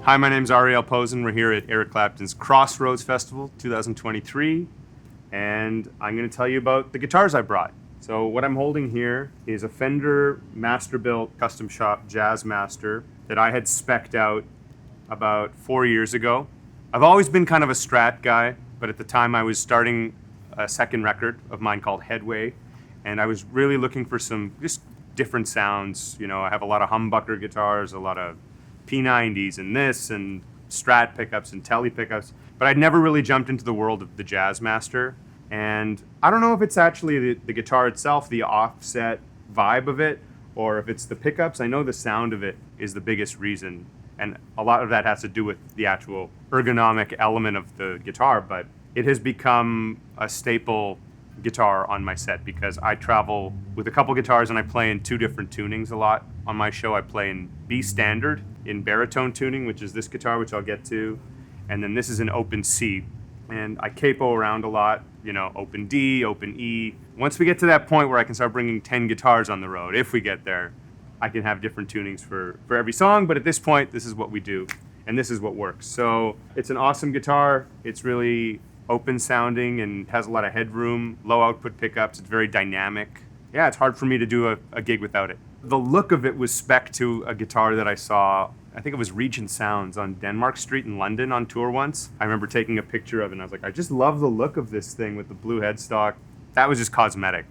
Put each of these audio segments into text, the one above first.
Hi, my name's Ariel Posen. We're here at Eric Clapton's Crossroads Festival 2023, and I'm going to tell you about the guitars I brought. So what I'm holding here is a Fender Masterbuilt custom shop Jazzmaster that I had spec'd out about 4 years ago. I've always been kind of a Strat guy, but at the time I was starting a second record of mine called Headway, and I was really looking for some just different sounds. You know, I have a lot of humbucker guitars, a lot of P90s and this, and Strat pickups and Tele pickups, but I'd never really jumped into the world of the Jazzmaster. And I don't know if it's actually the guitar itself, the offset vibe of it, or if it's the pickups. I know the sound of it is the biggest reason, and a lot of that has to do with the actual ergonomic element of the guitar, but it has become a staple guitar on my set because I travel with a couple guitars and I play in two different tunings a lot. On my show I play in B standard in baritone tuning, which is this guitar, which I'll get to, and then this is an open C. And I capo around a lot, you know, open D, open E. Once we get to that point where I can start bringing 10 guitars on the road, if we get there, I can have different tunings for every song, but at this point, this is what we do, and this is what works. So it's an awesome guitar. It's really open sounding and has a lot of headroom, low output pickups. It's very dynamic. Yeah, it's hard for me to do a gig without it. The look of it was spec'd to a guitar that I saw, I think it was Regent Sounds on Denmark Street in London on tour once. I remember taking a picture of it and I was like, I just love the look of this thing with the blue headstock. That was just cosmetic.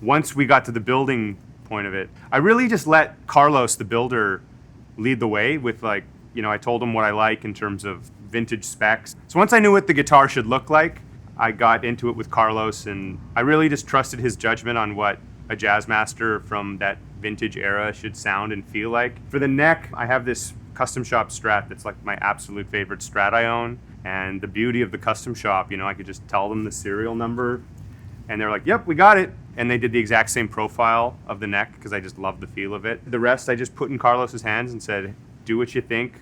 Once we got to the building point of it, I really just let Carlos, the builder, lead the way with, like, you know, I told him what I like in terms of vintage specs. So once I knew what the guitar should look like, I got into it with Carlos, and I really just trusted his judgment on what a Jazzmaster from that vintage era should sound and feel like. For the neck, I have this custom shop Strat that's like my absolute favorite Strat I own. And the beauty of the custom shop, you know, I could just tell them the serial number and they're like, yep, we got it. And they did the exact same profile of the neck because I just love the feel of it. The rest I just put in Carlos's hands and said, do what you think.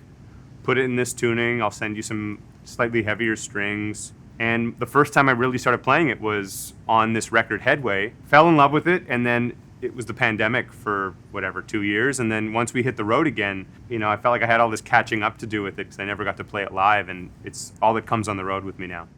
Put it in this tuning. I'll send you some slightly heavier strings. And the first time I really started playing it was on this record Headway. Fell in love with it, and then it was the pandemic for whatever, 2 years. And then once we hit the road again, you know, I felt like I had all this catching up to do with it because I never got to play it live, and it's all that comes on the road with me now.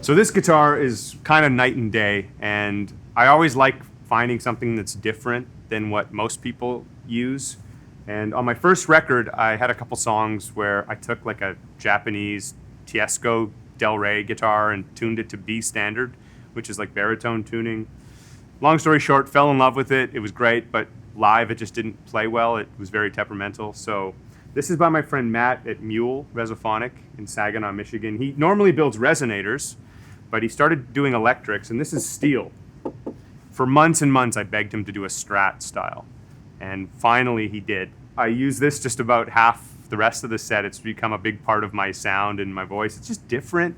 So this guitar is kind of night and day, and I always like finding something that's different than what most people use. And on my first record, I had a couple songs where I took like a Japanese Tiesco Del Rey guitar and tuned it to B standard, which is like baritone tuning. Long story short, fell in love with it. It was great, but live it just didn't play well. It was very temperamental. So this is by my friend Matt at Mule Resophonic in Saginaw, Michigan. He normally builds resonators, but he started doing electrics, and this is steel. For months and months, I begged him to do a Strat style, and finally he did. I use this just about half the rest of the set. It's become a big part of my sound and my voice. It's just different.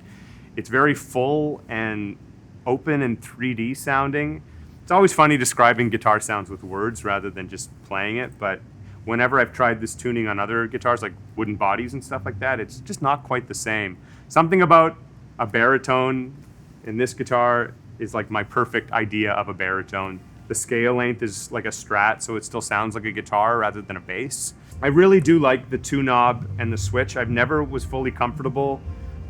It's very full and open and 3D sounding. It's always funny describing guitar sounds with words rather than just playing it, but whenever I've tried this tuning on other guitars, like wooden bodies and stuff like that, it's just not quite the same. Something about a baritone in this guitar is like my perfect idea of a baritone. The scale length is like a Strat, so it still sounds like a guitar rather than a bass. I really do like the two knob and the switch. I've never was fully comfortable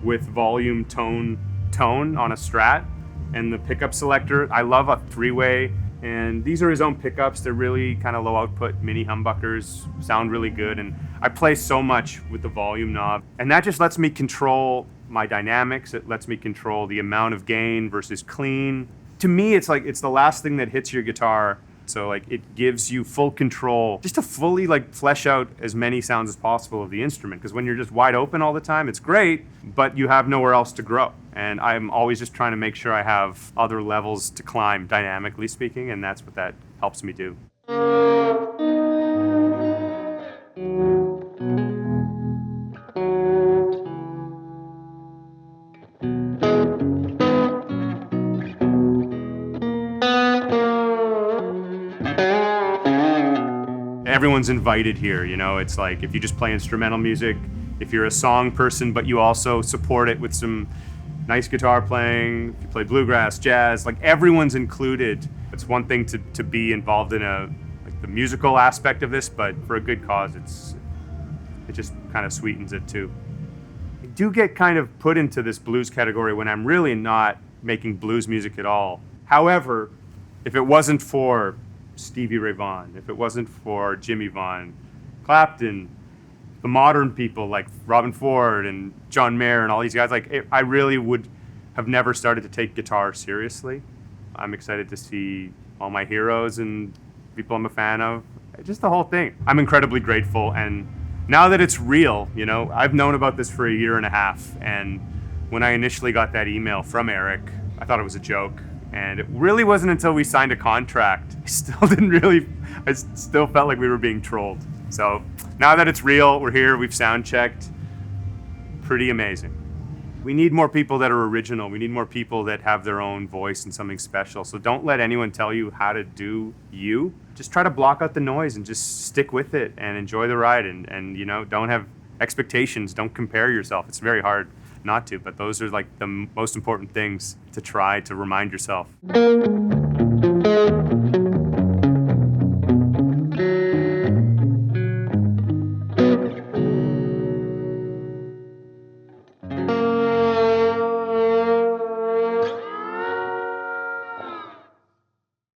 with volume, tone on a Strat. And the pickup selector, I love a three-way, and these are his own pickups. They're really kind of low output mini humbuckers, sound really good, and I play so much with the volume knob, and that just lets me control my dynamics. It lets me control the amount of gain versus clean. To me, it's like it's the last thing that hits your guitar, so like it gives you full control just to fully like flesh out as many sounds as possible of the instrument, because when you're just wide open all the time, it's great, but you have nowhere else to grow. And I'm always just trying to make sure I have other levels to climb, dynamically speaking, and that's what that helps me do. everyone's invited here. You know, it's like if you just play instrumental music, if you're a song person, but you also support it with some nice guitar playing, if you play bluegrass, jazz, like everyone's included. It's one thing to be involved in the musical aspect of this, but for a good cause, it just kind of sweetens it too. I do get kind of put into this blues category when I'm really not making blues music at all. However, if it wasn't for Stevie Ray Vaughan, if it wasn't for Jimmy Vaughan, Clapton, the modern people like Robin Ford and John Mayer and all these guys, I really would have never started to take guitar seriously. I'm excited to see all my heroes and people I'm a fan of, just the whole thing. I'm incredibly grateful, and now that it's real, you know, I've known about this for a year and a half, and when I initially got that email from Eric, I thought it was a joke, and it really wasn't until we signed a contract. I still felt like we were being trolled. So now that it's real, we're here, we've sound checked, pretty amazing. We need more people that are original. We need more people that have their own voice and something special. So don't let anyone tell you how to do you. Just try to block out the noise and just stick with it and enjoy the ride, and you know, don't have expectations, don't compare yourself. It's very hard not to, but those are like the most important things to try to remind yourself.